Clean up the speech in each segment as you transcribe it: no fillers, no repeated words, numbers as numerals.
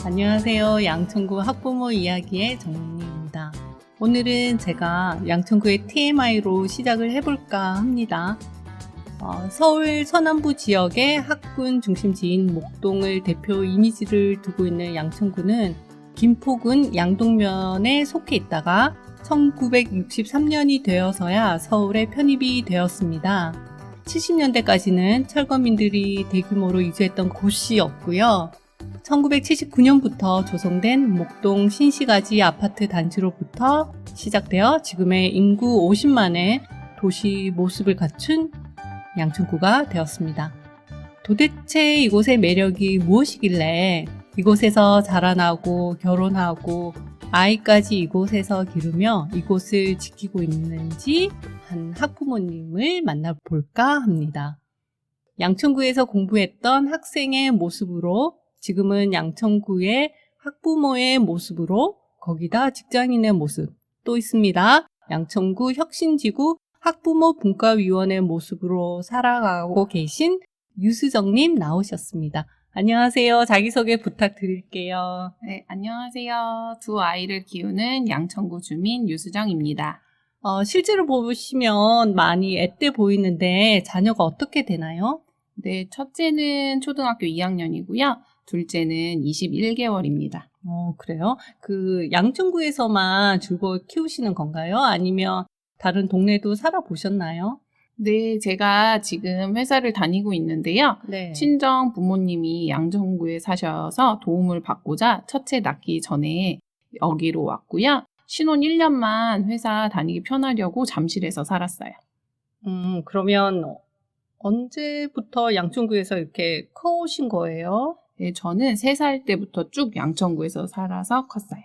안녕하세요. 양천구 학부모 이야기의 정민입니다. 오늘은 제가 양천구의 TMI로 시작을 해볼까 합니다. 서울 서남부 지역의 학군 중심지인 목동을 대표 이미지를 두고 있는 양천구는 김포군 양동면에 속해 있다가 1963년이 되어서야 서울에 편입이 되었습니다. 70년대까지는 철거민들이 대규모로 이주했던 곳이었고요. 1979년부터 조성된 목동 신시가지 아파트 단지로부터 시작되어 지금의 인구 50만의 도시 모습을 갖춘 양천구가 되었습니다. 도대체 이곳의 매력이 무엇이길래 이곳에서 자라나고 결혼하고 아이까지 이곳에서 기르며 이곳을 지키고 있는지 한 학부모님을 만나볼까 합니다. 양천구에서 공부했던 학생의 모습으로 지금은 양천구의 학부모의 모습으로 거기다 직장인의 모습 또 있습니다. 양천구 혁신지구 학부모 분과위원회 모습으로 살아가고 계신 유수정님 나오셨습니다. 안녕하세요. 자기소개 부탁드릴게요. 네, 안녕하세요. 두 아이를 키우는 양천구 주민 유수정입니다. 실제로 보시면 많이 앳돼 보이는데 자녀가 어떻게 되나요? 네, 첫째는 초등학교 2학년이고요. 둘째는 21개월입니다. 그래요? 그 양천구에서만 줄곧 키우시는 건가요? 아니면 다른 동네도 살아보셨나요? 네, 제가 지금 회사를 다니고 있는데요. 네. 친정 부모님이 양천구에 사셔서 도움을 받고자 첫째 낳기 전에 여기로 왔고요. 신혼 1년만 회사 다니기 편하려고 잠실에서 살았어요. 그러면 언제부터 양천구에서 이렇게 커오신 거예요? 네, 저는 3살 때부터 쭉 양천구에서 살아서 컸어요.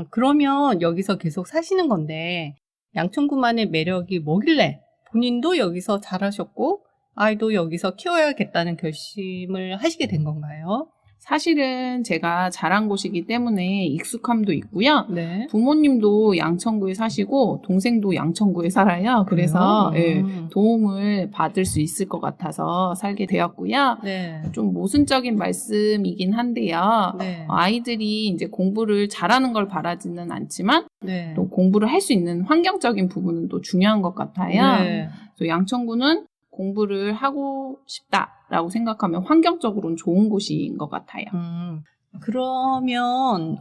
그러면 여기서 계속 사시는 건데 양천구만의 매력이 뭐길래 본인도 여기서 자라셨고 아이도 여기서 키워야겠다는 결심을 하시게 된 건가요? 사실은 제가 자란 곳이기 때문에 익숙함도 있고요. 네. 부모님도 양천구에 사시고 동생도 양천구에 살아요. 그래서 예, 도움을 받을 수 있을 것 같아서 살게 되었고요. 네. 좀 모순적인 말씀이긴 한데요. 네. 아이들이 이제 공부를 잘하는 걸 바라지는 않지만 네. 또 공부를 할 수 있는 환경적인 부분은 또 중요한 것 같아요. 네. 그래서 양천구는 공부를 하고 싶다라고 생각하면 환경적으로는 좋은 곳인 것 같아요. 그러면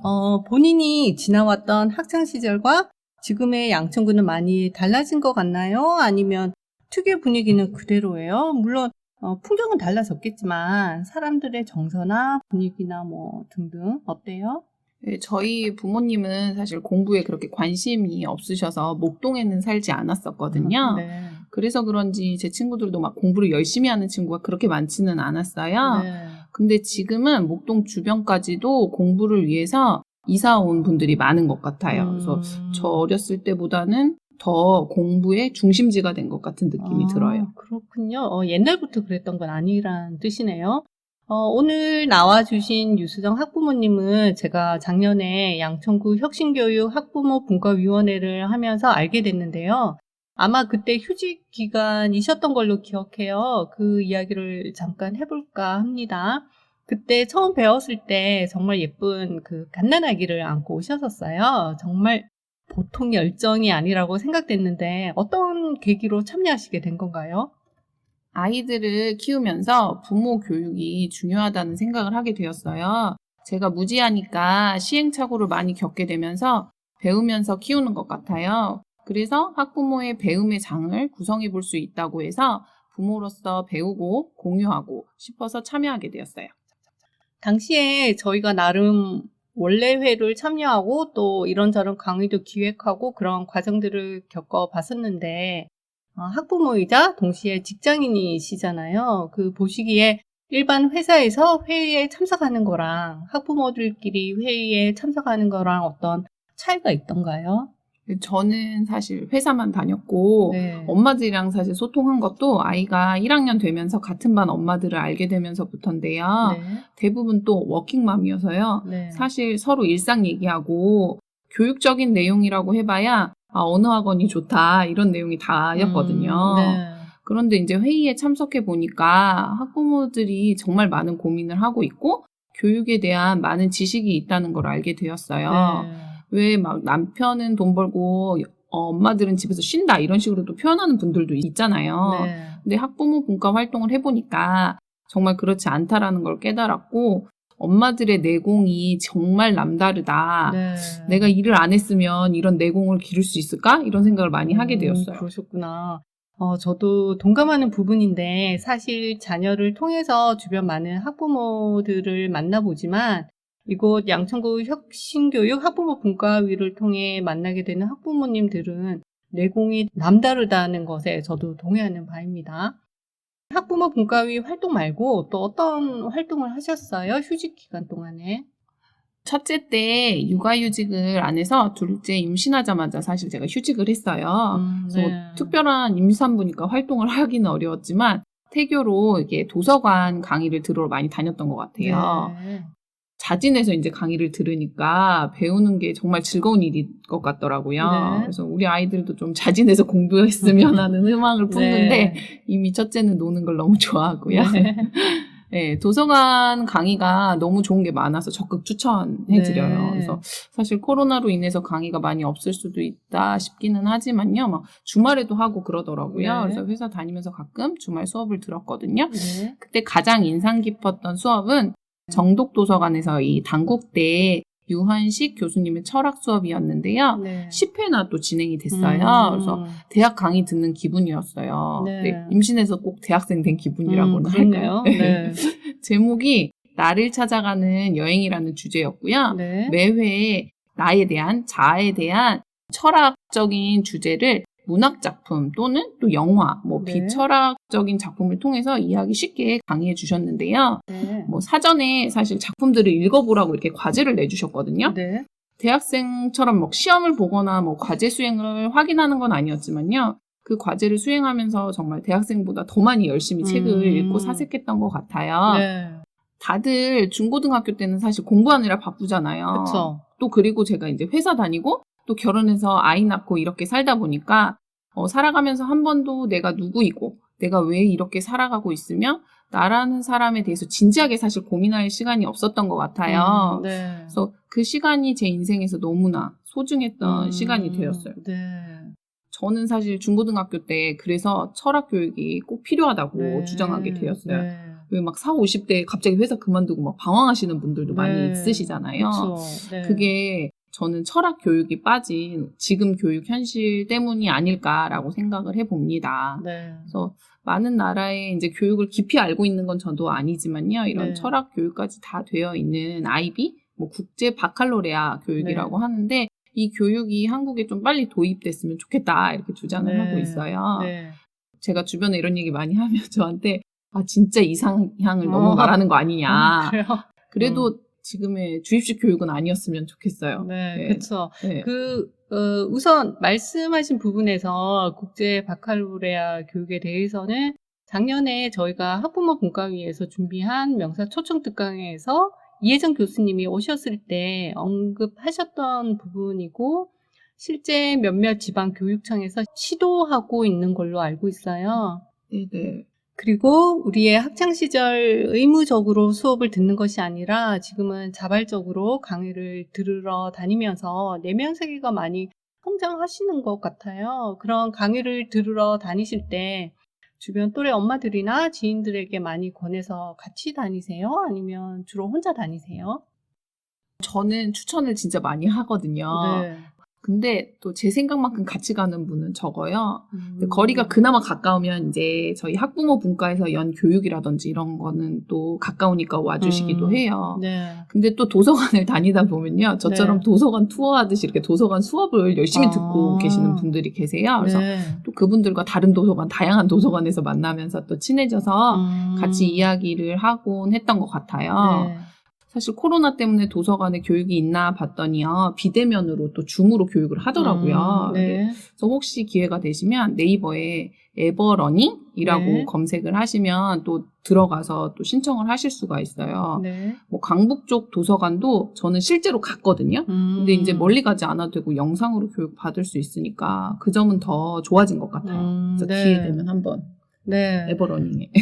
본인이 지나왔던 학창시절과 지금의 양천구는 많이 달라진 것 같나요? 아니면 특유의 분위기는 그대로예요? 물론 풍경은 달라졌겠지만 사람들의 정서나 분위기나 뭐 등등 어때요? 네, 저희 부모님은 사실 공부에 그렇게 관심이 없으셔서 목동에는 살지 않았었거든요. 네. 그래서 그런지 제 친구들도 막 공부를 열심히 하는 친구가 그렇게 많지는 않았어요. 네. 근데 지금은 목동 주변까지도 공부를 위해서 이사 온 분들이 많은 것 같아요. 그래서 저 어렸을 때보다는 더 공부의 중심지가 된 것 같은 느낌이 들어요. 그렇군요. 옛날부터 그랬던 건 아니란 뜻이네요. 오늘 나와주신 유수정 학부모님은 제가 작년에 양천구 혁신교육 학부모 분과위원회를 하면서 알게 됐는데요. 아마 그때 휴직 기간이셨던 걸로 기억해요. 그 이야기를 잠깐 해볼까 합니다. 그때 처음 배웠을 때 정말 예쁜 그 갓난아기를 안고 오셨었어요. 정말 보통 열정이 아니라고 생각됐는데 어떤 계기로 참여하시게 된 건가요? 아이들을 키우면서 부모 교육이 중요하다는 생각을 하게 되었어요. 제가 무지하니까 시행착오를 많이 겪게 되면서 배우면서 키우는 것 같아요. 그래서 학부모의 배움의 장을 구성해 볼 수 있다고 해서 부모로서 배우고 공유하고 싶어서 참여하게 되었어요. 당시에 저희가 나름 원래회를 참여하고 또 이런저런 강의도 기획하고 그런 과정들을 겪어봤었는데 학부모이자 동시에 직장인이시잖아요. 그 보시기에 일반 회사에서 회의에 참석하는 거랑 학부모들끼리 회의에 참석하는 거랑 어떤 차이가 있던가요? 저는 사실 회사만 다녔고 네. 엄마들이랑 사실 소통한 것도 아이가 1학년 되면서 같은 반 엄마들을 알게 되면서부터인데요. 네. 대부분 또 워킹맘이어서요. 네. 사실 서로 일상 얘기하고 교육적인 내용이라고 해봐야 어느 학원이 좋다 이런 내용이 다였거든요. 네. 그런데 이제 회의에 참석해 보니까 학부모들이 정말 많은 고민을 하고 있고 교육에 대한 많은 지식이 있다는 걸 알게 되었어요. 네. 왜 막 남편은 돈 벌고 엄마들은 집에서 쉰다 이런 식으로 또 표현하는 분들도 있잖아요. 네. 근데 학부모 분과 활동을 해보니까 정말 그렇지 않다라는 걸 깨달았고 엄마들의 내공이 정말 남다르다. 네. 내가 일을 안 했으면 이런 내공을 기를 수 있을까? 이런 생각을 많이 하게 되었어요. 그러셨구나. 저도 동감하는 부분인데 사실 자녀를 통해서 주변 많은 학부모들을 만나보지만 이곳 양천구 혁신교육 학부모 분과위를 통해 만나게 되는 학부모님들은 내공이 남다르다는 것에 저도 동의하는 바입니다. 학부모 분과위 활동 말고 또 어떤 활동을 하셨어요? 휴직 기간 동안에? 첫째 때 육아휴직을 안 해서 둘째 임신하자마자 사실 제가 휴직을 했어요. 그래서 네. 특별한 임산부니까 활동을 하기는 어려웠지만 태교로 이게 도서관 강의를 들으러 많이 다녔던 것 같아요. 네. 자진해서 이제 강의를 들으니까 배우는 게 정말 즐거운 일일 것 같더라고요. 네. 그래서 우리 아이들도 좀 자진해서 공부했으면 하는 희망을 품는데 네. 이미 첫째는 노는 걸 너무 좋아하고요. 네. 네, 도서관 강의가 너무 좋은 게 많아서 적극 추천해드려요. 네. 그래서 사실 코로나로 인해서 강의가 많이 없을 수도 있다 싶기는 하지만요. 막 주말에도 하고 그러더라고요. 네. 그래서 회사 다니면서 가끔 주말 수업을 들었거든요. 네. 그때 가장 인상 깊었던 수업은 정독도서관에서 이 단국대 유한식 교수님의 철학 수업이었는데요. 네. 10회나 또 진행이 됐어요. 그래서 대학 강의 듣는 기분이었어요. 네. 네, 임신해서 꼭 대학생 된 기분이라고는 할까요? 그렇네요. 네. 제목이 나를 찾아가는 여행이라는 주제였고요. 네. 매회 나에 대한 자아에 대한 철학적인 주제를 문학 작품 또는 또 영화, 뭐 네. 비철학적인 작품을 통해서 이해하기 쉽게 강의해 주셨는데요. 네. 뭐 사전에 사실 작품들을 읽어보라고 이렇게 과제를 내주셨거든요. 네. 대학생처럼 뭐 시험을 보거나 뭐 과제 수행을 확인하는 건 아니었지만요. 그 과제를 수행하면서 정말 대학생보다 더 많이 열심히 책을 읽고 사색했던 것 같아요. 네. 다들 중고등학교 때는 사실 공부하느라 바쁘잖아요. 그렇죠. 또 그리고 제가 이제 회사 다니고 또 결혼해서 아이 낳고 이렇게 살다 보니까 살아가면서 한 번도 내가 누구이고 내가 왜 이렇게 살아가고 있으며 나라는 사람에 대해서 진지하게 사실 고민할 시간이 없었던 것 같아요. 네. 그래서 그 시간이 제 인생에서 너무나 소중했던 시간이 되었어요. 네. 저는 사실 중고등학교 때 그래서 철학 교육이 꼭 필요하다고 네. 주장하게 되었어요. 네. 왜 막 40, 50대에 갑자기 회사 그만두고 막 방황하시는 분들도 많이 네. 있으시잖아요. 그렇죠. 네. 그게 저는 철학 교육이 빠진 지금 교육 현실 때문이 아닐까라고 생각을 해봅니다. 네. 그래서 많은 나라의 이제 교육을 깊이 알고 있는 건 저도 아니지만요. 이런 네. 철학 교육까지 다 되어 있는 IB, 뭐 국제 바칼로레아 교육이라고 네. 하는데 이 교육이 한국에 좀 빨리 도입됐으면 좋겠다 이렇게 주장을 네. 하고 있어요. 네. 제가 주변에 이런 얘기 많이 하면 저한테 진짜 이상향을 너무 말하는 거 아니냐. 그래요? 그래도 지금의 주입식 교육은 아니었으면 좋겠어요. 네, 네. 그렇죠. 네. 우선 말씀하신 부분에서 국제 바칼로레아 교육에 대해서는 작년에 저희가 학부모 분과위에서 준비한 명사 초청 특강에서 이혜정 교수님이 오셨을 때 언급하셨던 부분이고 실제 몇몇 지방 교육청에서 시도하고 있는 걸로 알고 있어요. 네네. 그리고 우리의 학창시절 의무적으로 수업을 듣는 것이 아니라 지금은 자발적으로 강의를 들으러 다니면서 내면 세계가 많이 성장하시는 것 같아요. 그런 강의를 들으러 다니실 때 주변 또래 엄마들이나 지인들에게 많이 권해서 같이 다니세요? 아니면 주로 혼자 다니세요? 저는 추천을 진짜 많이 하거든요. 네. 근데 또 제 생각만큼 같이 가는 분은 적어요. 근데 거리가 그나마 가까우면 이제 저희 학부모 분과에서 연 교육이라든지 이런 거는 또 가까우니까 와주시기도 해요. 네. 근데 또 도서관을 다니다 보면요. 저처럼 네. 도서관 투어하듯이 이렇게 도서관 수업을 열심히 듣고 계시는 분들이 계세요. 그래서 네. 또 그분들과 다른 도서관, 다양한 도서관에서 만나면서 또 친해져서 같이 이야기를 하곤 했던 것 같아요. 네. 사실 코로나 때문에 도서관에 교육이 있나 봤더니요. 비대면으로 또 줌으로 교육을 하더라고요. 네. 그래서 혹시 기회가 되시면 네이버에 에버러닝이라고 네. 검색을 하시면 또 들어가서 또 신청을 하실 수가 있어요. 네. 뭐 강북 쪽 도서관도 저는 실제로 갔거든요. 근데 이제 멀리 가지 않아도 되고 영상으로 교육 받을 수 있으니까 그 점은 더 좋아진 것 같아요. 그래서 네. 기회 되면 한번 네. 에버러닝에.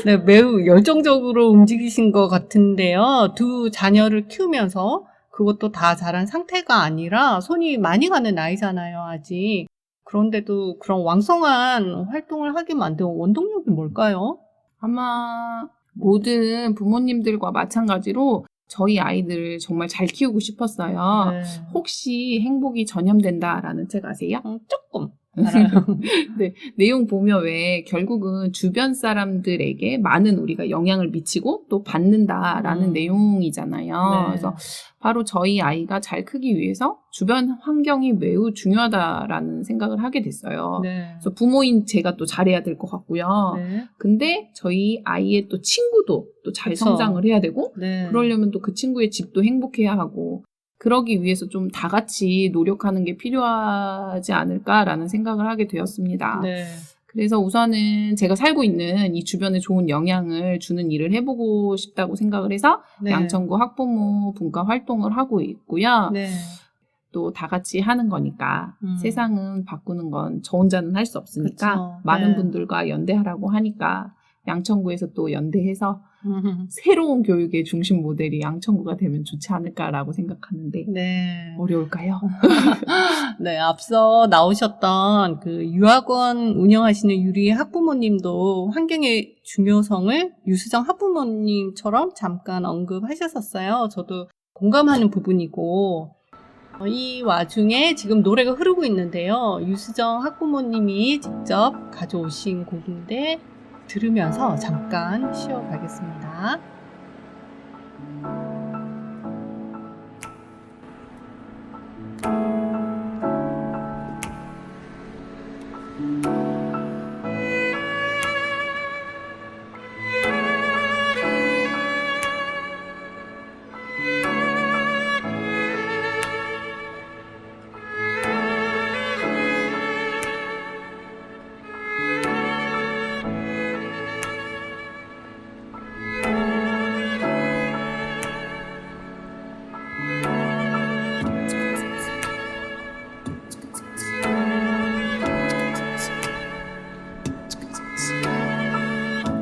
네, 매우 열정적으로 움직이신 것 같은데요. 두 자녀를 키우면서 그것도 다 자란 상태가 아니라 손이 많이 가는 나이잖아요, 아직. 그런데도 그런 왕성한 활동을 하게 만든 원동력이 뭘까요? 아마 모든 부모님들과 마찬가지로 저희 아이들을 정말 잘 키우고 싶었어요. 네. 혹시 행복이 전염된다라는 책 아세요? 조금 알아요. 네, 내용 보면 왜 결국은 주변 사람들에게 많은 우리가 영향을 미치고 또 받는다라는 내용이잖아요. 네. 그래서 바로 저희 아이가 잘 크기 위해서 주변 환경이 매우 중요하다라는 생각을 하게 됐어요. 네. 그래서 부모인 제가 또 잘해야 될 것 같고요. 네. 근데 저희 아이의 또 친구도 또 잘 그쵸. 성장을 해야 되고 네. 그러려면 또 그 친구의 집도 행복해야 하고 그러기 위해서 좀 다 같이 노력하는 게 필요하지 않을까라는 생각을 하게 되었습니다. 네. 그래서 우선은 제가 살고 있는 이 주변에 좋은 영향을 주는 일을 해보고 싶다고 생각을 해서 네. 양천구 학부모 분과 활동을 하고 있고요. 네. 또 다 같이 하는 거니까 세상은 바꾸는 건 저 혼자는 할 수 없으니까 그쵸. 많은 네. 분들과 연대하라고 하니까 양천구에서 또 연대해서 새로운 교육의 중심 모델이 양천구가 되면 좋지 않을까라고 생각하는데 네. 어려울까요? 네, 앞서 나오셨던 그 유학원 운영하시는 유리 학부모님도 환경의 중요성을 유수정 학부모님처럼 잠깐 언급하셨었어요. 저도 공감하는 부분이고, 이 와중에 지금 노래가 흐르고 있는데요. 유수정 학부모님이 직접 가져오신 곡인데 들으면서 잠깐 쉬어가겠습니다.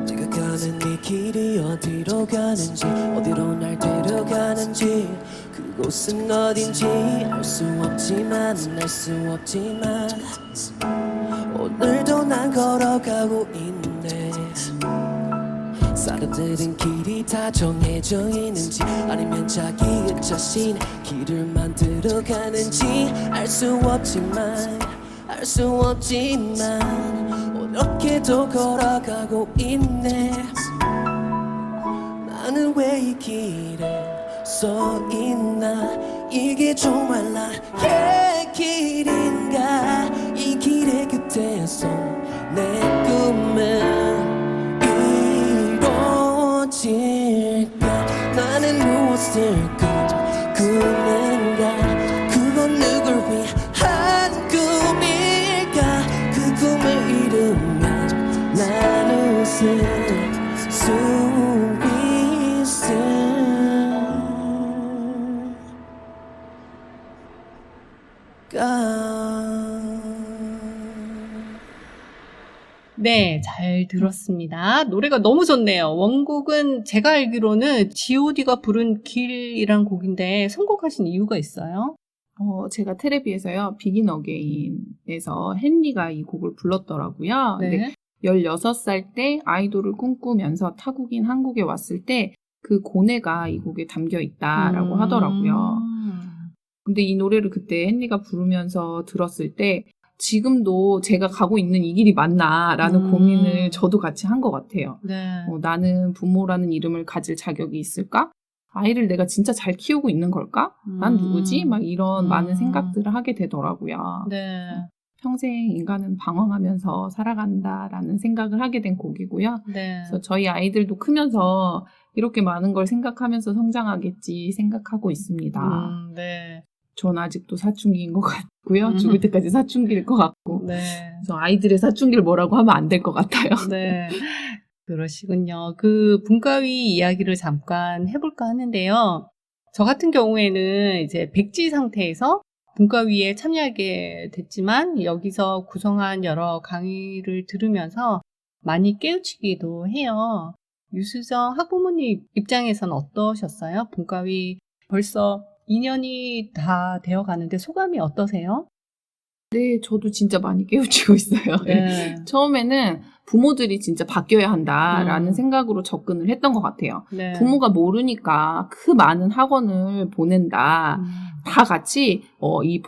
내가 가는 이 길이 어디로 가는지 어디로 날 데려가는지 그곳은 어딘지 알 수 없지만 오늘도 난 걸어가고 있네. 사람들은 길이 다 정해져 있는지 아니면 자기의 자신 길을 만들어 가는지 알 수 없지만 어렵게도 걸어가고 있네. 나는 왜 이 길에 서 있나? 이게 정말 나의 길인가? 이 길의 끝에서 내 꿈은 이루어질까? 나는 무엇을 꿈꾸는가? 그건 누굴 위한 꿈일까? 그 꿈을 이루면 난 웃을 수 네, 잘 들었습니다. 노래가 너무 좋네요. 원곡은 제가 알기로는 G.O.D가 부른 길이란 곡인데 선곡하신 이유가 있어요? 제가 테레비에서요, 비긴 어게인에서 헨리가 이 곡을 불렀더라고요. 네. 근데 16살 때 아이돌을 꿈꾸면서 타국인 한국에 왔을 때 그 고뇌가 이 곡에 담겨 있다라고 하더라고요. 근데 이 노래를 그때 헨리가 부르면서 들었을 때 지금도 제가 가고 있는 이 길이 맞나라는 고민을 저도 같이 한 것 같아요. 네. 나는 부모라는 이름을 가질 자격이 있을까? 아이를 내가 진짜 잘 키우고 있는 걸까? 난 누구지? 막 이런 많은 생각들을 하게 되더라고요. 네. 평생 인간은 방황하면서 살아간다라는 생각을 하게 된 곡이고요. 네. 그래서 저희 아이들도 크면서 이렇게 많은 걸 생각하면서 성장하겠지 생각하고 있습니다. 네. 전 아직도 사춘기인 것 같고요. 죽을 때까지 사춘기일 것 같고. 네. 그래서 아이들의 사춘기를 뭐라고 하면 안 될 것 같아요. 네. 그러시군요. 그 분과위 이야기를 잠깐 해볼까 하는데요. 저 같은 경우에는 이제 백지 상태에서 분과위에 참여하게 됐지만 여기서 구성한 여러 강의를 들으면서 많이 깨우치기도 해요. 유수정 학부모님 입장에서는 어떠셨어요? 분과위 벌써 2년이 다 되어 가는데 소감이 어떠세요? 네, 저도 진짜 많이 깨우치고 있어요. 네. 처음에는 부모들이 진짜 바뀌어야 한다라는 생각으로 접근을 했던 것 같아요. 네. 부모가 모르니까 그 많은 학원을 보낸다. 다 같이 이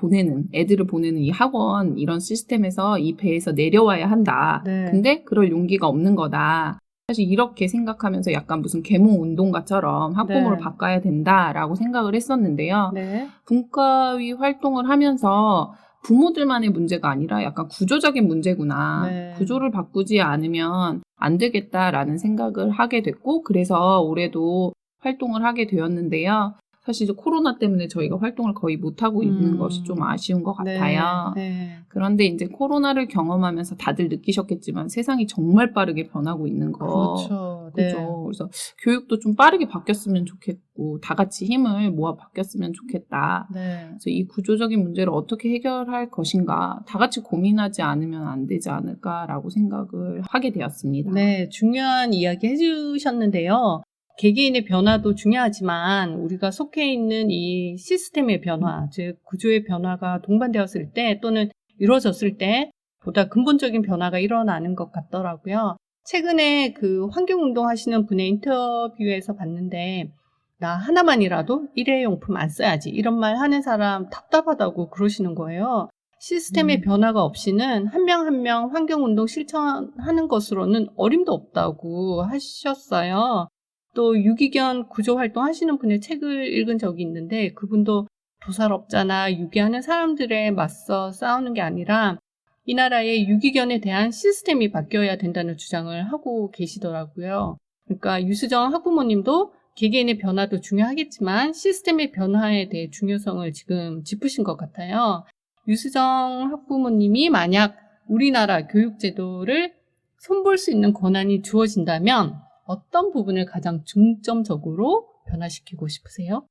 애들을 보내는 이 학원 이런 시스템에서 이 배에서 내려와야 한다. 네. 근데 그럴 용기가 없는 거다. 사실 이렇게 생각하면서 약간 무슨 계몽 운동가처럼 학부모를 네. 바꿔야 된다라고 생각을 했었는데요. 네. 분과위 활동을 하면서 부모들만의 문제가 아니라 약간 구조적인 문제구나. 네. 구조를 바꾸지 않으면 안 되겠다라는 생각을 하게 됐고, 그래서 올해도 활동을 하게 되었는데요. 사실 이제 코로나 때문에 저희가 활동을 거의 못하고 있는 것이 좀 아쉬운 것 같아요. 네. 그런데 이제 코로나를 경험하면서 다들 느끼셨겠지만 세상이 정말 빠르게 변하고 있는 거. 그렇죠. 네. 그죠. 그래서 교육도 좀 빠르게 바뀌었으면 좋겠고, 다 같이 힘을 모아 바뀌었으면 좋겠다. 네. 그래서 이 구조적인 문제를 어떻게 해결할 것인가, 다 같이 고민하지 않으면 안 되지 않을까라고 생각을 하게 되었습니다. 네, 중요한 이야기 해주셨는데요. 개개인의 변화도 중요하지만 우리가 속해 있는 이 시스템의 변화, 즉 구조의 변화가 동반되었을 때 또는 이루어졌을 때 보다 근본적인 변화가 일어나는 것 같더라고요. 최근에 그 환경운동 하시는 분의 인터뷰에서 봤는데 나 하나만이라도 일회용품 안 써야지 이런 말 하는 사람 답답하다고 그러시는 거예요. 시스템의 변화가 없이는 한 명 한 명 환경운동 실천하는 것으로는 어림도 없다고 하셨어요. 또 유기견 구조활동 하시는 분의 책을 읽은 적이 있는데 그분도 도살업자나 유기하는 사람들에 맞서 싸우는 게 아니라 이 나라의 유기견에 대한 시스템이 바뀌어야 된다는 주장을 하고 계시더라고요. 그러니까 유수정 학부모님도 개개인의 변화도 중요하겠지만 시스템의 변화에 대해 중요성을 지금 짚으신 것 같아요. 유수정 학부모님이 만약 우리나라 교육제도를 손볼 수 있는 권한이 주어진다면 어떤 부분을 가장 중점적으로 변화시키고 싶으세요?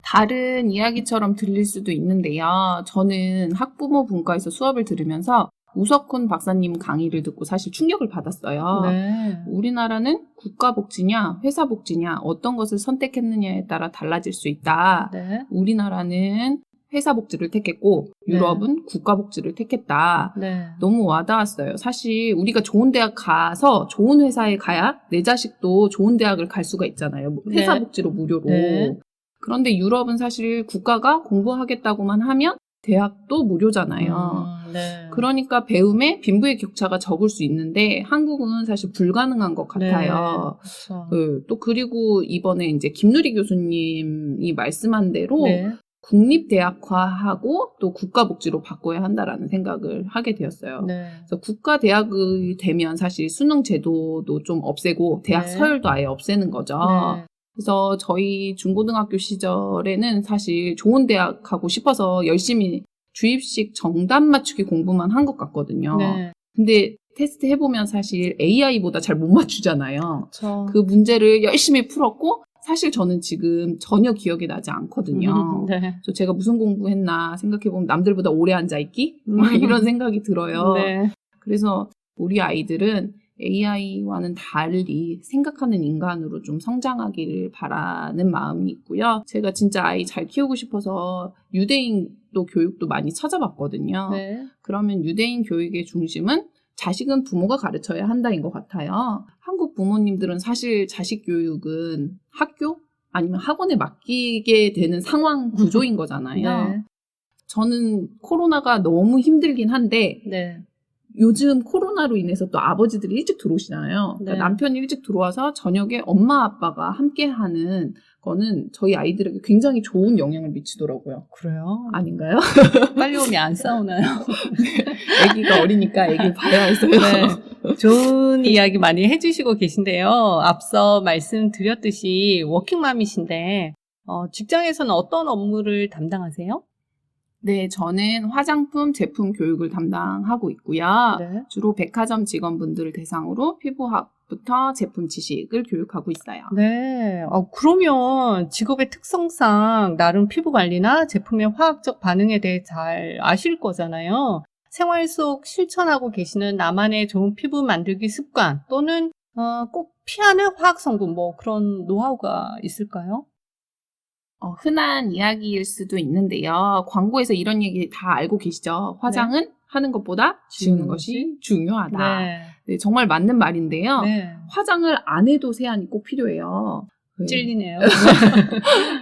다른 이야기처럼 들릴 수도 있는데요. 저는 학부모 분과에서 수업을 들으면서 우석훈 박사님 강의를 듣고 사실 충격을 받았어요. 네. 우리나라는 국가복지냐 회사복지냐 어떤 것을 선택했느냐에 따라 달라질 수 있다. 네. 우리나라는 회사복지를 택했고 유럽은 국가복지를 택했다. 네. 너무 와닿았어요. 사실 우리가 좋은 대학 가서 좋은 회사에 가야 내 자식도 좋은 대학을 갈 수가 있잖아요. 회사 네. 복지로 무료로. 네. 그런데 유럽은 사실 국가가 공부하겠다고만 하면 대학도 무료잖아요. 네. 그러니까 배움에 빈부의 격차가 적을 수 있는데 한국은 사실 불가능한 것 같아요. 네. 그렇죠. 네, 또 그리고 이번에 이제 김누리 교수님이 말씀한 대로 네. 국립대학화하고 또 국가복지로 바꿔야 한다라는 생각을 하게 되었어요. 네. 그래서 국가대학이 되면 사실 수능 제도도 좀 없애고 대학 네. 서열도 아예 없애는 거죠. 네. 그래서 저희 중고등학교 시절에는 사실 좋은 대학 가고 싶어서 열심히 주입식 정답 맞추기 공부만 한 것 같거든요. 네. 근데 테스트 해보면 사실 AI보다 잘 못 맞추잖아요. 그렇죠. 그 문제를 열심히 풀었고 사실 저는 지금 전혀 기억이 나지 않거든요. 네. 그래서 제가 무슨 공부했나 생각해보면 남들보다 오래 앉아있기? 이런 생각이 들어요. 네. 그래서 우리 아이들은 AI와는 달리 생각하는 인간으로 좀 성장하기를 바라는 마음이 있고요. 제가 진짜 아이 잘 키우고 싶어서 유대인도 교육도 많이 찾아봤거든요. 네. 그러면 유대인 교육의 중심은 자식은 부모가 가르쳐야 한다인 것 같아요. 한국 부모님들은 사실 자식 교육은 학교 아니면 학원에 맡기게 되는 상황 구조인 거잖아요. 네. 저는 코로나가 너무 힘들긴 한데 네. 요즘 코로나로 인해서 또 아버지들이 일찍 들어오시잖아요. 그러니까 네. 남편이 일찍 들어와서 저녁에 엄마 아빠가 함께 하는 거는 저희 아이들에게 굉장히 좋은 영향을 미치더라고요. 그래요? 아닌가요? 빨리 오면 안 싸우나요? 아기가 어리니까 아기를 봐야 해서요. 네. 좋은 이야기 많이 해주시고 계신데요. 앞서 말씀드렸듯이 워킹맘이신데 직장에서는 어떤 업무를 담당하세요? 네, 저는 화장품 제품 교육을 담당하고 있고요. 네. 주로 백화점 직원분들을 대상으로 피부학부터 제품 지식을 교육하고 있어요. 네. 그러면 직업의 특성상 나름 피부 관리나 제품의 화학적 반응에 대해 잘 아실 거잖아요. 생활 속 실천하고 계시는 나만의 좋은 피부 만들기 습관 또는 꼭 피하는 화학 성분 뭐 그런 노하우가 있을까요? 흔한 이야기일 수도 있는데요. 광고에서 이런 얘기 다 알고 계시죠? 화장은 하는 것보다 지우는 것이 중요하다. 네. 네, 정말 맞는 말인데요. 네. 화장을 안 해도 세안이 꼭 필요해요. 네. 찔리네요.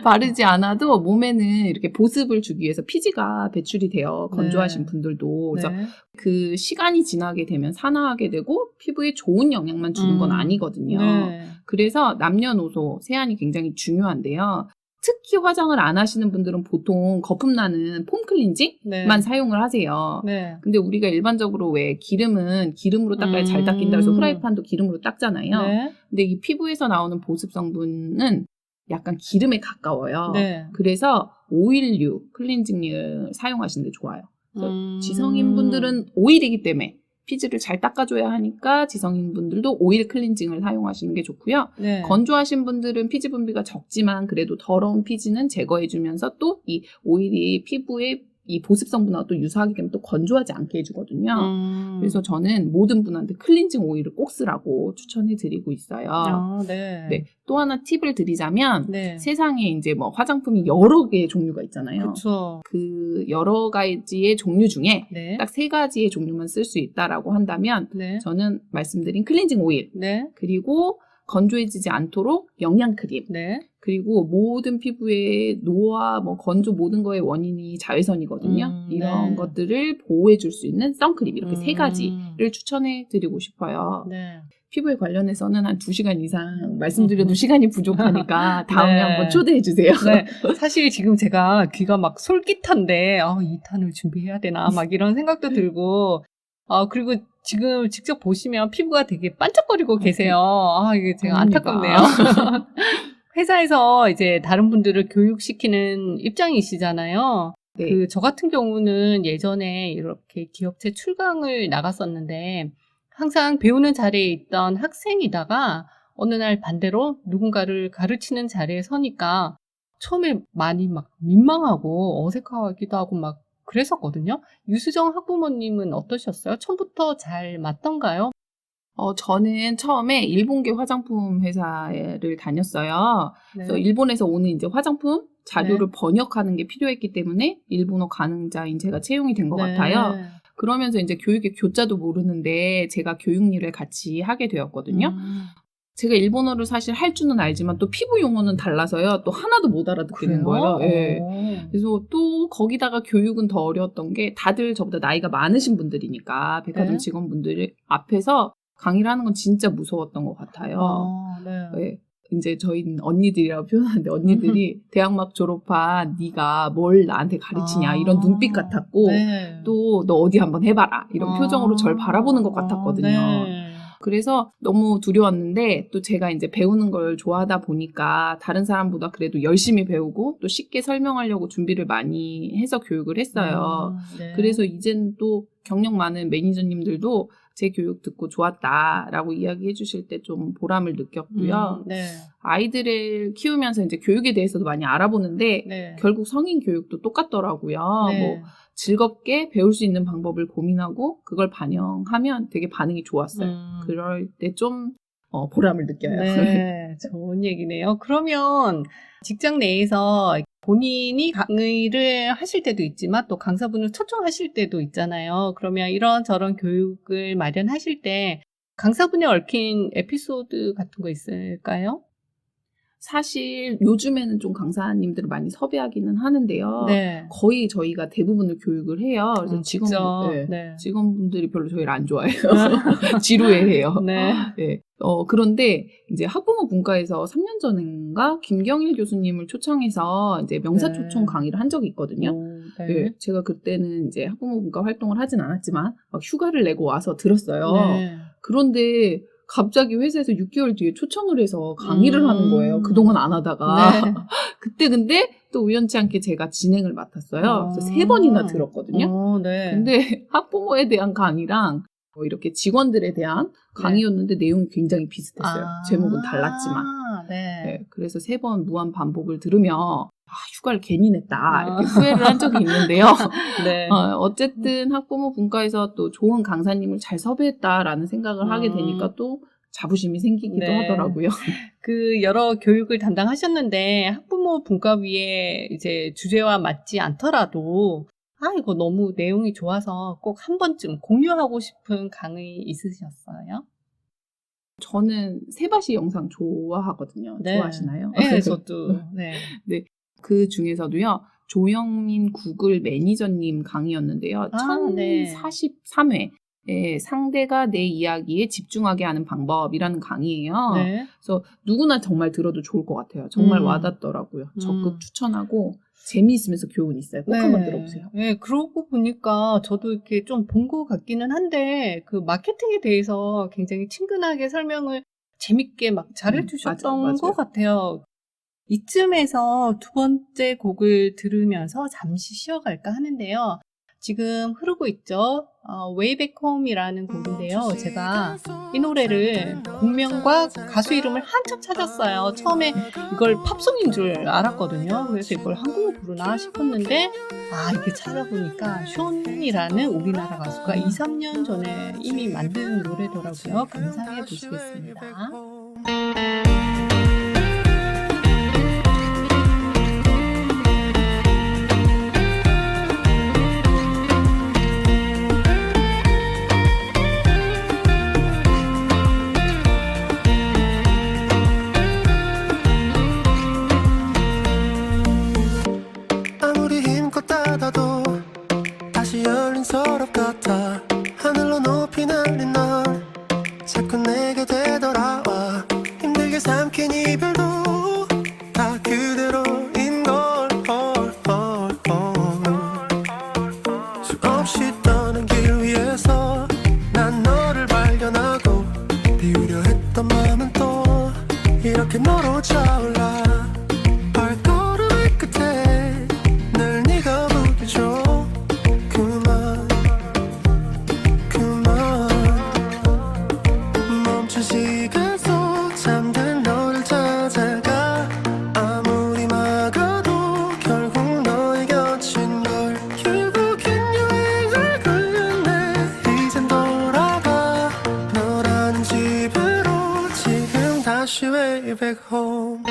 바르지 않아도 몸에는 이렇게 보습을 주기 위해서 피지가 배출이 돼요. 건조하신 네. 분들도. 그래서 네. 그 시간이 지나게 되면 산화하게 되고 피부에 좋은 영향만 주는 건 아니거든요. 네. 그래서 남녀노소 세안이 굉장히 중요한데요. 특히 화장을 안 하시는 분들은 보통 거품 나는 폼 클렌징만 네. 사용을 하세요. 네. 근데 우리가 일반적으로 왜 기름은 기름으로 닦아야 잘 닦인다 그래서 후라이팬도 기름으로 닦잖아요. 네. 근데 이 피부에서 나오는 보습 성분은 약간 기름에 가까워요. 네. 그래서 오일류 클렌징을 사용하시는 게 좋아요. 그래서 음. 지성인분들은 오일이기 때문에 피지를 잘 닦아줘야 하니까 지성인분들도 오일 클렌징을 사용하시는 게 좋고요. 네. 건조하신 분들은 피지 분비가 적지만 그래도 더러운 피지는 제거해주면서 또 이 오일이 피부에 이 보습 성분하고 또 유사하기 때문에 또 건조하지 않게 해주거든요. 그래서 저는 모든 분한테 클렌징 오일을 꼭 쓰라고 추천해드리고 있어요. 네. 네. 또 하나 팁을 드리자면 네. 세상에 이제 뭐 화장품이 여러 개의 종류가 있잖아요. 그렇죠. 그 여러 가지의 종류 중에 네. 딱 3가지의 종류만 쓸 수 있다라고 한다면 네. 저는 말씀드린 클렌징 오일 네. 그리고 건조해지지 않도록 영양크림 네. 그리고 모든 피부의 노화, 뭐 건조 모든 거의 원인이 자외선이거든요. 이런 네. 것들을 보호해줄 수 있는 선크림 이렇게 3가지를 추천해드리고 싶어요. 네. 피부에 관련해서는 한 2시간 이상 말씀드려도 시간이 부족하니까 다음에 네. 한번 초대해주세요. 네. 사실 지금 제가 귀가 막 솔깃한데, 2탄을 준비해야 되나, 막 이런 생각도 들고, 그리고 지금 직접 보시면 피부가 되게 반짝거리고 계세요. 이게 제가 아닙니다. 안타깝네요. 회사에서 이제 다른 분들을 교육시키는 입장이시잖아요. 네. 저 같은 경우는 예전에 이렇게 기업체 출강을 나갔었는데, 항상 배우는 자리에 있던 학생이다가 어느 날 반대로 누군가를 가르치는 자리에 서니까 처음에 많이 막 민망하고 어색하기도 하고 막 그랬었거든요. 유수정 학부모님은 어떠셨어요? 처음부터 잘 맞던가요? 저는 처음에 일본계 화장품 회사를 다녔어요. 네. 그래서 일본에서 오는 이제 화장품 자료를 번역하는 게 필요했기 때문에 일본어 가능자인 제가 채용이 된 것 같아요. 그러면서 이제 교육의 교자도 모르는데 제가 교육 일을 같이 하게 되었거든요. 제가 일본어를 사실 할 줄은 알지만 또 피부 용어는 달라서요. 또 하나도 못 알아듣겠는 거예요. 예. 그래서 또 거기다가 교육은 더 어려웠던 게 다들 저보다 나이가 많으신 분들이니까 백화점 네. 직원분들 앞에서 강의를 하는 건 진짜 무서웠던 것 같아요. 네. 예. 이제 저희는 언니들이라고 표현하는데 언니들이 대학 막 졸업한 네가 뭘 나한테 가르치냐 이런 눈빛 같았고 네. 또 너 어디 한번 해봐라 이런 표정으로 절 바라보는 것 같았거든요. 네. 그래서 너무 두려웠는데 또 제가 이제 배우는 걸 좋아하다 보니까 다른 사람보다 그래도 열심히 배우고 또 쉽게 설명하려고 준비를 많이 해서 교육을 했어요. 네. 그래서 이제는 또 경력 많은 매니저님들도 제 교육 듣고 좋았다라고 이야기해 주실 때 좀 보람을 느꼈고요. 네. 아이들을 키우면서 이제 교육에 대해서도 많이 알아보는데 네. 결국 성인 교육도 똑같더라고요. 네. 뭐 즐겁게 배울 수 있는 방법을 고민하고 그걸 반영하면 되게 반응이 좋았어요. 그럴 때 좀 보람을 느껴요. 네, 좋은 얘기네요. 그러면 직장 내에서 본인이 강의를 하실 때도 있지만 또 강사분을 초청하실 때도 있잖아요. 그러면 이런저런 교육을 마련하실 때 강사분이 얽힌 에피소드 같은 거 있을까요? 사실 요즘에는 좀 강사님들을 많이 섭외하기는 하는데요. 네. 거의 저희가 대부분을 교육을 해요. 그래서 직접. 직원분들이 별로 저희를 안 좋아해요. 지루해해요. 네. 네. 그런데 이제 학부모 분과에서 3년 전인가 김경일 교수님을 초청해서 이제 명사 초청 강의를 한 적이 있거든요. 네. 네. 제가 그때는 이제 학부모 분과 활동을 하진 않았지만 막 휴가를 내고 와서 들었어요. 네. 그런데 갑자기 회사에서 6개월 뒤에 초청을 해서 강의를 하는 거예요. 그동안 안 하다가. 네. 그때 근데 또 우연치 않게 제가 진행을 맡았어요. 그래서 3번이나 들었거든요. 네. 근데 학부모에 대한 강의랑 이렇게 직원들에 대한 강의였는데 내용이 굉장히 비슷했어요. 제목은 달랐지만. 네. 네, 그래서 3번 무한 반복을 들으며 휴가를 괜히 냈다 이렇게 후회를 한 적이 있는데요. 네. 어쨌든 학부모 분과에서 또 좋은 강사님을 잘 섭외했다라는 생각을 하게 되니까 또 자부심이 생기기도 네. 하더라고요. 그 여러 교육을 담당하셨는데 학부모 분과위의 이제 주제와 맞지 않더라도 이거 너무 내용이 좋아서 꼭 한 번쯤 공유하고 싶은 강의 있으셨어요? 저는 세바시 영상 좋아하거든요. 네. 좋아하시나요? 네, 저도. 네. 그 중에서도요. 조영민 구글 매니저님 강의였는데요. 네. 1043회 상대가 내 이야기에 집중하게 하는 방법이라는 강의예요. 네. 그래서 누구나 정말 들어도 좋을 것 같아요. 정말 와닿더라고요. 적극 추천하고 재미있으면서 교훈이 있어요. 꼭 한번 들어보세요. 네, 그러고 보니까 저도 이렇게 좀 본 것 같기는 한데, 그 마케팅에 대해서 굉장히 친근하게 설명을 재밌게 막 잘해주셨던 맞아요. 것 같아요. 이쯤에서 두 번째 곡을 들으면서 잠시 쉬어갈까 하는데요. 지금 흐르고 있죠. Way Back Home이라는 곡인데요. 제가 이 노래를 곡명과 가수 이름을 한참 찾았어요. 처음에 이걸 팝송인 줄 알았거든요. 그래서 이걸 한국어 부르나 싶었는데 이게 찾아보니까 숀이라는 우리나라 가수가 2, 3년 전에 이미 만든 노래더라고요. 감상해 보시겠습니다. 아무리 힘껏 닫아도 다시 열린 서랍 같아. 하늘로 높이 날린 넌 자꾸 내게 되돌아와. 힘들게 삼킨 이별도 다 그대로인 걸. 수없이 떠난 길 위에서 난 너를 발견하고 비우려 했던 마음은 또 이렇게 너로 차올라. 발걸음의 끝에 늘 네가 부딪혀. 그만 멈춘 시간 속 잠든 너를 찾아가. 아무리 막아도 결국 너의 곁인 걸. 결국엔 여행을 끝내 이젠 돌아가. 너라는 집으로 지금 다시 way back home.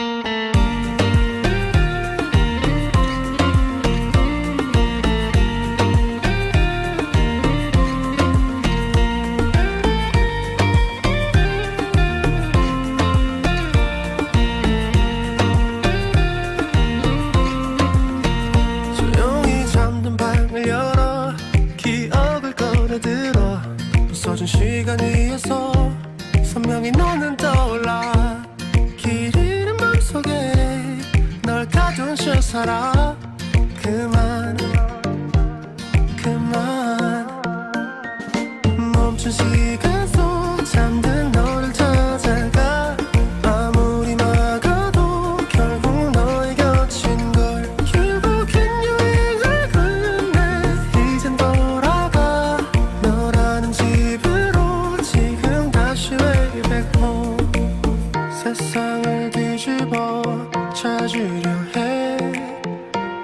조용히 잠든 방을 열어 기억을 꺼내들어. 부서진 시간 위에서 선명히 너는 떠올라. 길 잃은 맘속에 널 가둔 채 살아. 그만 멈춘 시간 속 잠든 너를 찾아가. 아무리 막아도 결국 너의 곁인 걸. 결국엔 여행을 끝내 이젠 돌아가. 너라는 집으로 지금 다시 way back home. 세상을 뒤집어 찾으려 해.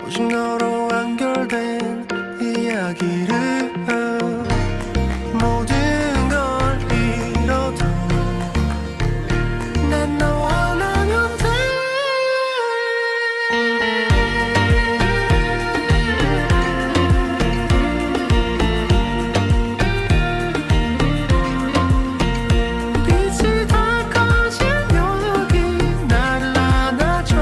오직 너로 완결된 이야기를. 모든 걸 잃어도 난 너와 나면 돼. 빛이 다 꺼진 여기 나를 안아줘.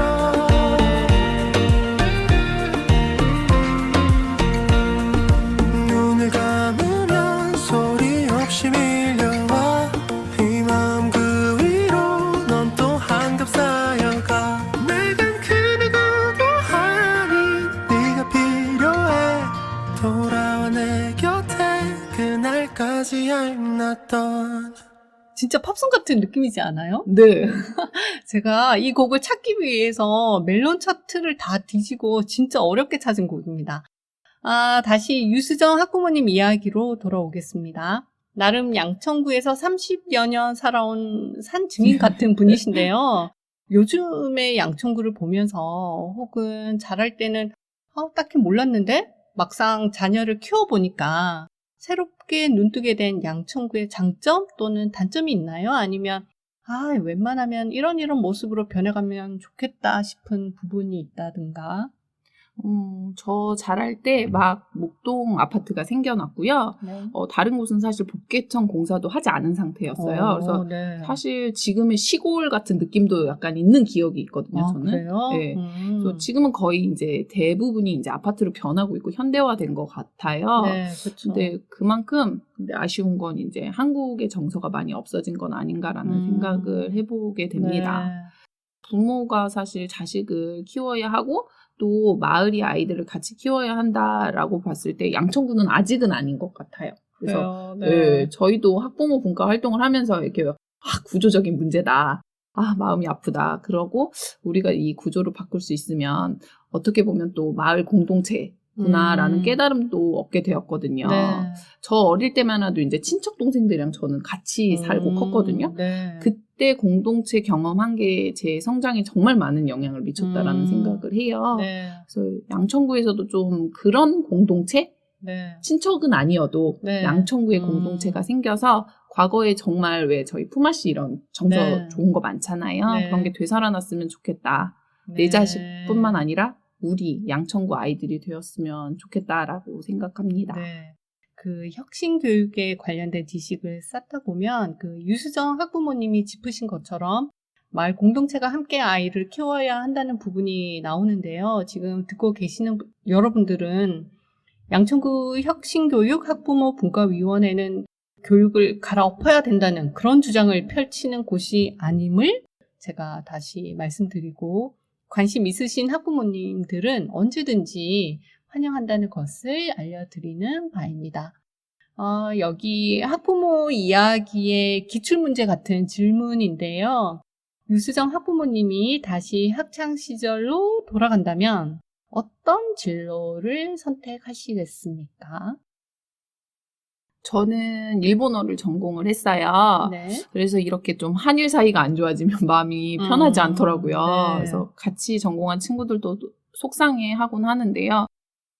눈을 감으면 소리 없이 밀려와. 이 마음 그 위로 넌 또 한겹 쌓여가. 내겐 그 누구도 아닌 네가 필요해. 돌아와 내 곁에 그날까지 얄났던. 진짜 팝송 같은 느낌이지 않아요? 네. 제가 이 곡을 찾기 위해서 멜론 차트를 다 뒤지고 진짜 어렵게 찾은 곡입니다. 다시 유수정 학부모님 이야기로 돌아오겠습니다. 나름 양천구에서 30여 년 살아온 산 증인 같은 분이신데요. 요즘의 양천구를 보면서 혹은 자랄 때는 딱히 몰랐는데 막상 자녀를 키워보니까 새롭게 눈뜨게 된 양천구의 장점 또는 단점이 있나요? 아니면 웬만하면 이런 모습으로 변해가면 좋겠다 싶은 부분이 있다든가. 저 자랄 때 막 목동 아파트가 생겨났고요. 네. 다른 곳은 사실 복개청 공사도 하지 않은 상태였어요. 그래서 네. 사실 지금의 시골 같은 느낌도 약간 있는 기억이 있거든요, 저는. 그래요? 네. 그래서 지금은 거의 이제 대부분이 이제 아파트로 변하고 있고 현대화된 것 같아요. 네, 그렇죠. 근데 그만큼 아쉬운 건 이제 한국의 정서가 많이 없어진 건 아닌가라는 생각을 해보게 됩니다. 네. 부모가 사실 자식을 키워야 하고 또 마을이 아이들을 같이 키워야 한다라고 봤을 때 양천구는 아직은 아닌 것 같아요. 그래서 네. 저희도 학부모 분과 활동을 하면서 이렇게 구조적인 문제다. 마음이 아프다. 그러고 우리가 이 구조를 바꿀 수 있으면 어떻게 보면 또 마을 공동체구나라는 깨달음도 얻게 되었거든요. 네. 저 어릴 때만 해도 이제 친척 동생들이랑 저는 같이 살고 컸거든요. 네. 그때 공동체 경험한 게 제 성장에 정말 많은 영향을 미쳤다라는 생각을 해요. 네. 그래서 양천구에서도 좀 그런 공동체? 네. 친척은 아니어도 네. 양천구의 공동체가 생겨서 과거에 정말 왜 저희 품앗이 이런 정서 네. 좋은 거 많잖아요. 네. 그런 게 되살아났으면 좋겠다. 내 자식뿐만 아니라 우리 양천구 아이들이 되었으면 좋겠다라고 생각합니다. 네. 그 혁신교육에 관련된 지식을 쌓다 보면 유수정 학부모님이 짚으신 것처럼 마을 공동체가 함께 아이를 키워야 한다는 부분이 나오는데요. 지금 듣고 계시는 여러분들은 양천구 혁신교육 학부모 분과위원회는 교육을 갈아엎어야 된다는 그런 주장을 펼치는 곳이 아님을 제가 다시 말씀드리고 관심 있으신 학부모님들은 언제든지 환영한다는 것을 알려드리는 바입니다. 여기 학부모 이야기의 기출문제 같은 질문인데요. 유수정 학부모님이 다시 학창시절로 돌아간다면 어떤 진로를 선택하시겠습니까? 저는 일본어를 전공을 했어요. 네. 그래서 이렇게 좀 한일 사이가 안 좋아지면 마음이 편하지 않더라고요. 네. 그래서 같이 전공한 친구들도 속상해하곤 하는데요.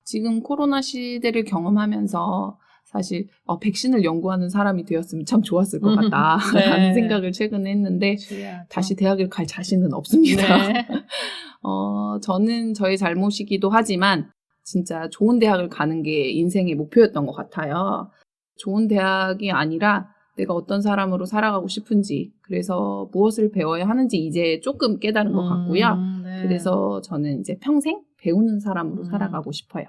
지금 코로나 시대를 경험하면서 사실 백신을 연구하는 사람이 되었으면 참 좋았을 것 같다라는 네. 생각을 최근에 했는데 중요하죠. 다시 대학을 갈 자신은 없습니다. 네. 저는 저의 잘못이기도 하지만 진짜 좋은 대학을 가는 게 인생의 목표였던 것 같아요. 좋은 대학이 아니라 내가 어떤 사람으로 살아가고 싶은지, 그래서 무엇을 배워야 하는지 이제 조금 깨달은 것 같고요. 네. 그래서 저는 이제 평생 배우는 사람으로 살아가고 싶어요.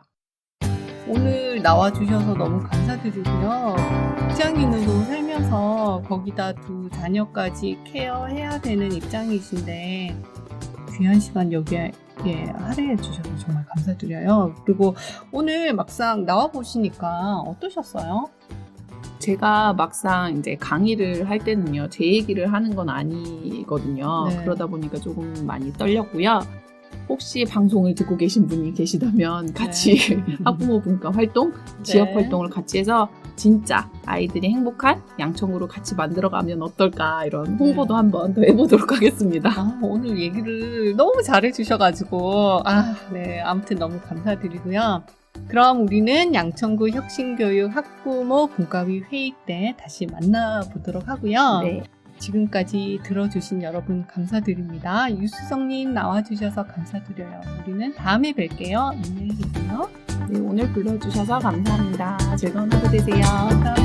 오늘 나와주셔서 너무 감사드리고요. 직장인으로 살면서 거기다 두 자녀까지 케어해야 되는 입장이신데 귀한 시간 여기에 할애해 주셔서 정말 감사드려요. 그리고 오늘 막상 나와보시니까 어떠셨어요? 제가 막상 이제 강의를 할 때는요, 제 얘기를 하는 건 아니거든요. 네. 그러다 보니까 조금 많이 떨렸고요. 혹시 방송을 듣고 계신 분이 계시다면 같이 학부모 분과 활동, 지역 활동을 같이 해서 진짜 아이들이 행복한 양천구로 같이 만들어가면 어떨까, 이런 홍보도 한번 더 해보도록 하겠습니다. 오늘 얘기를 너무 잘해주셔가지고 아무튼 너무 감사드리고요. 그럼 우리는 양천구 혁신교육 학부모 분과위 회의 때 다시 만나보도록 하고요. 네. 지금까지 들어주신 여러분 감사드립니다. 유수정님 나와주셔서 감사드려요. 우리는 다음에 뵐게요. 안녕히 계세요. 네, 오늘 불러주셔서 감사합니다. 즐거운 하루 되세요. 감사합니다.